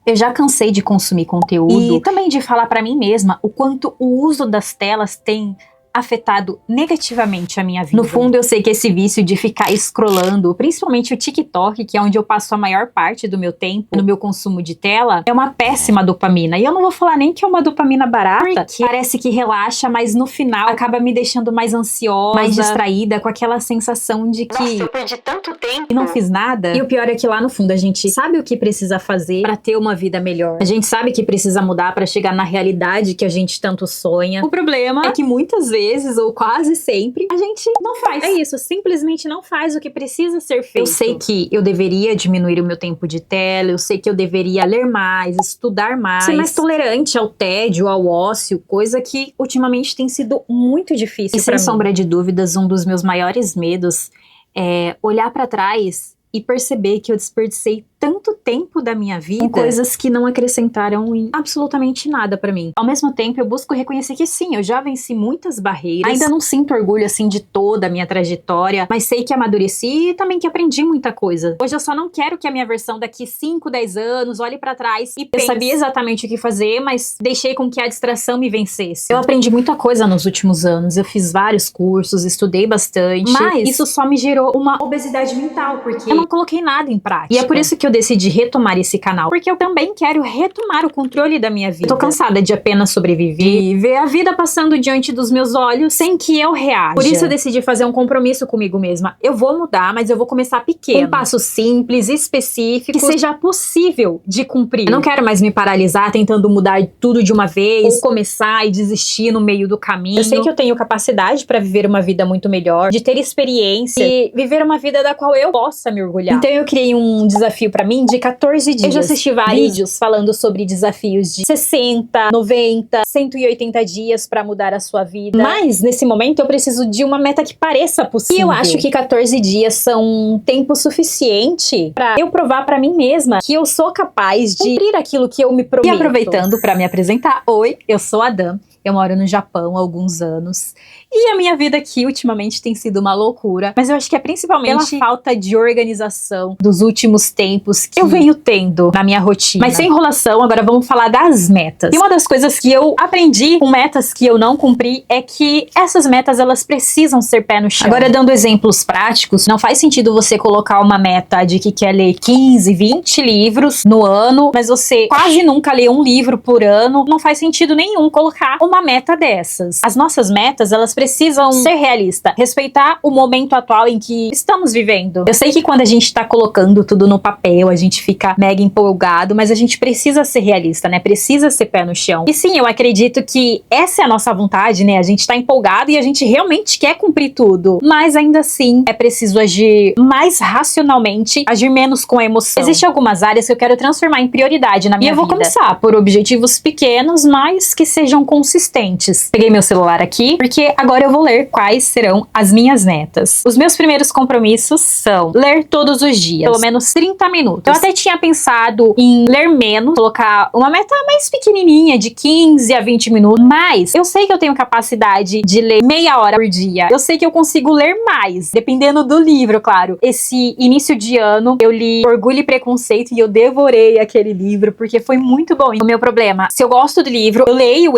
Eu já cansei de consumir conteúdo e também de falar pra mim mesma o quanto o uso das telas tem afetado negativamente a minha vida. No fundo, eu sei que esse vício de ficar scrollando, principalmente o TikTok, que é onde eu passo a maior parte do meu tempo no meu consumo de tela, é uma péssima dopamina. E eu não vou falar nem que é uma dopamina barata, porque parece que relaxa, mas no final acaba me deixando mais ansiosa, mais distraída, com aquela sensação de que nossa, eu perdi tanto tempo e não fiz nada. E o pior é que lá no fundo a gente sabe o que precisa fazer pra ter uma vida melhor. A gente sabe que precisa mudar pra chegar na realidade que a gente tanto sonha. O problema é que muitas vezes, ou quase sempre, a gente não faz. É isso, simplesmente não faz o que precisa ser feito. Eu sei que eu deveria diminuir o meu tempo de tela, eu sei que eu deveria ler mais, estudar mais, ser mais tolerante ao tédio, ao ócio, coisa que ultimamente tem sido muito difícil pra mim. Sem sombra de dúvidas, um dos meus maiores medos é olhar pra trás e perceber que eu desperdicei tanto tempo da minha vida com coisas que não acrescentaram em absolutamente nada pra mim. Ao mesmo tempo, eu busco reconhecer que sim, eu já venci muitas barreiras. Ainda não sinto orgulho, assim, de toda a minha trajetória, mas sei que amadureci e também que aprendi muita coisa. Hoje eu só não quero que a minha versão daqui 5, 10 anos olhe pra trás e pense. Eu sabia exatamente o que fazer, mas deixei com que a distração me vencesse. Eu aprendi muita coisa nos últimos anos, eu fiz vários cursos, estudei bastante, mas isso só me gerou uma obesidade mental, porque eu não coloquei nada em prática. E é por isso que eu decidi retomar esse canal, porque eu também quero retomar o controle da minha vida. Eu tô cansada de apenas sobreviver e ver a vida passando diante dos meus olhos sem que eu reaja. Por isso eu decidi fazer um compromisso comigo mesma. Eu vou mudar, mas eu vou começar pequeno. Com passos simples, específicos, que seja possível de cumprir. Eu não quero mais me paralisar tentando mudar tudo de uma vez, ou começar e desistir no meio do caminho. Eu sei que eu tenho capacidade pra viver uma vida muito melhor, de ter experiência e viver uma vida da qual eu possa me orgulhar. Então eu criei um desafio pra mim de 14 dias. Eu já assisti vários vídeos falando sobre desafios de 60, 90, 180 dias pra mudar a sua vida. Mas, nesse momento, eu preciso de uma meta que pareça possível. E eu acho que 14 dias são um tempo suficiente pra eu provar pra mim mesma que eu sou capaz de cumprir aquilo que eu me prometo. E aproveitando pra me apresentar, oi, eu sou a Dan. Eu moro no Japão há alguns anos. E a minha vida aqui, ultimamente, tem sido uma loucura. Mas eu acho que é principalmente pela falta de organização dos últimos tempos que eu venho tendo na minha rotina. Mas sem enrolação, agora vamos falar das metas. E uma das coisas que eu aprendi com metas que eu não cumpri é que essas metas, elas precisam ser pé no chão. Agora, dando exemplos práticos, não faz sentido você colocar uma meta de que quer ler 15, 20 livros no ano, mas você quase nunca lê um livro por ano. Não faz sentido nenhum colocar uma meta dessas. As nossas metas, elas precisam ser realistas, respeitar o momento atual em que estamos vivendo. Eu sei que quando a gente tá colocando tudo no papel, a gente fica mega empolgado, mas a gente precisa ser realista, né? Precisa ser pé no chão. E sim, eu acredito que essa é a nossa vontade, né? A gente tá empolgado e a gente realmente quer cumprir tudo. Mas ainda assim, é preciso agir mais racionalmente, agir menos com a emoção. Existem algumas áreas que eu quero transformar em prioridade na minha vida. E eu vou começar por objetivos pequenos, mas que sejam consistentes. Peguei meu celular aqui, porque agora eu vou ler quais serão as minhas metas. Os meus primeiros compromissos são ler todos os dias, pelo menos 30 minutos. Eu até tinha pensado em ler menos, colocar uma meta mais pequenininha, de 15 a 20 minutos, mas eu sei que eu tenho capacidade de ler meia hora por dia. Eu sei que eu consigo ler mais, dependendo do livro, claro. Esse início de ano, eu li Orgulho e Preconceito e eu devorei aquele livro, porque foi muito bom. O meu problema, se eu gosto do livro, eu leio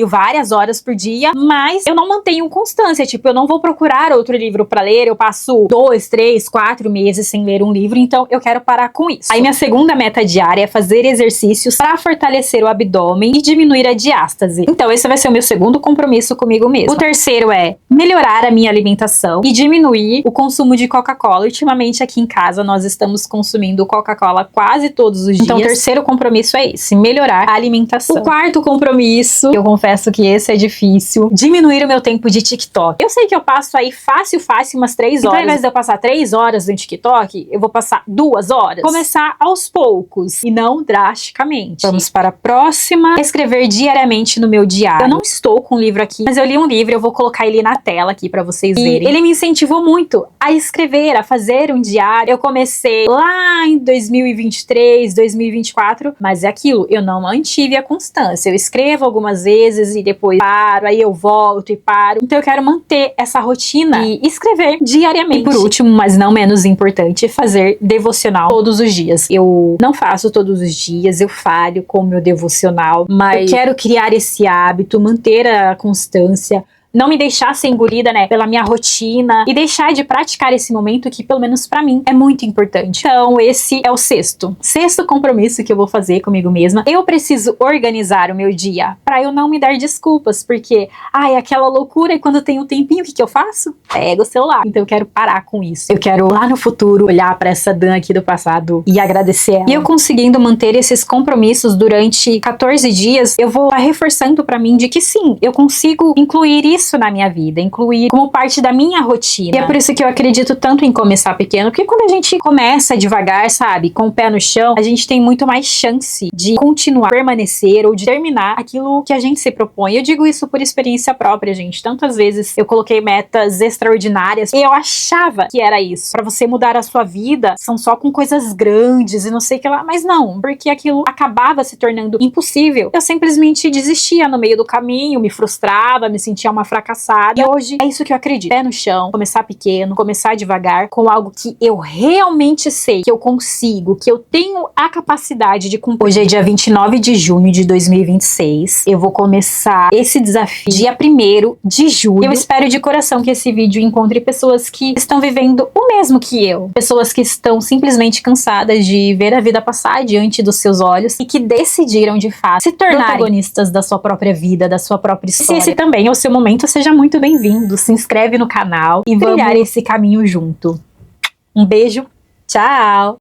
várias horas por dia, mas eu não mantenho constância, tipo, eu não vou procurar outro livro pra ler, eu passo 2, 3, 4 meses sem ler um livro, então eu quero parar com isso. Aí minha segunda meta diária é fazer exercícios pra fortalecer o abdômen e diminuir a diástase. Então esse vai ser o meu segundo compromisso comigo mesmo. O terceiro é melhorar a minha alimentação e diminuir o consumo de Coca-Cola. Ultimamente aqui em casa nós estamos consumindo Coca-Cola quase todos os dias. Então o terceiro compromisso é esse, melhorar a alimentação. O quarto compromisso, eu confesso que esse é difícil, diminuir o meu tempo de TikTok. Eu sei que eu passo aí fácil umas 3 horas. Então, ao invés de eu passar 3 horas no TikTok, eu vou passar 2 horas. Começar aos poucos e não drasticamente. Vamos para a próxima. Escrever diariamente no meu diário. Eu não estou com o livro aqui, mas eu li um livro, eu vou colocar ele na tela aqui pra vocês verem. Ele me incentivou muito a escrever, a fazer um diário. Eu comecei lá em 2023, 2024, mas é aquilo, eu não mantive a constância. Eu escrevo algumas vezes, meses e depois paro, aí eu volto e paro. Então eu quero manter essa rotina e escrever diariamente. E por último, mas não menos importante, fazer devocional todos os dias. Eu não faço todos os dias, eu falho com o meu devocional, mas eu quero criar esse hábito, manter a constância, não me deixar ser engolida, né, pela minha rotina e deixar de praticar esse momento que, pelo menos pra mim, é muito importante. Então, esse é o sexto compromisso que eu vou fazer comigo mesma. Eu preciso organizar o meu dia pra eu não me dar desculpas, porque, ai, aquela loucura e quando eu tenho um tempinho, o que eu faço? Pego o celular. Então, eu quero parar com isso. Eu quero, lá no futuro, olhar pra essa Dan aqui do passado e agradecer ela. E eu conseguindo manter esses compromissos durante 14 dias, eu vou reforçando pra mim de que sim, eu consigo incluir isso na minha vida, incluir como parte da minha rotina. E é por isso que eu acredito tanto em começar pequeno, porque quando a gente começa devagar, sabe, com o pé no chão, a gente tem muito mais chance de continuar, permanecer ou de terminar aquilo que a gente se propõe. Eu digo isso por experiência própria, gente. Tantas vezes eu coloquei metas extraordinárias e eu achava que era isso. Pra você mudar a sua vida, são só com coisas grandes e não sei o que lá, mas não, porque aquilo acabava se tornando impossível. Eu simplesmente desistia no meio do caminho, me frustrava, me sentia uma fracassada. E hoje é isso que eu acredito. Pé no chão, começar pequeno, começar devagar, com algo que eu realmente sei, que eu consigo, que eu tenho a capacidade de cumprir. Hoje é dia 29 de junho de 2026. Eu vou começar esse desafio dia 1º de julho. Eu espero de coração que esse vídeo encontre pessoas que estão vivendo o mesmo que eu. Pessoas que estão simplesmente cansadas de ver a vida passar diante dos seus olhos e que decidiram, de fato, se tornar protagonistas da sua própria vida, da sua própria história. Se esse também é o seu momento, seja muito bem-vindo. Se inscreve no canal e vamos trilhar esse caminho junto. Um beijo, tchau!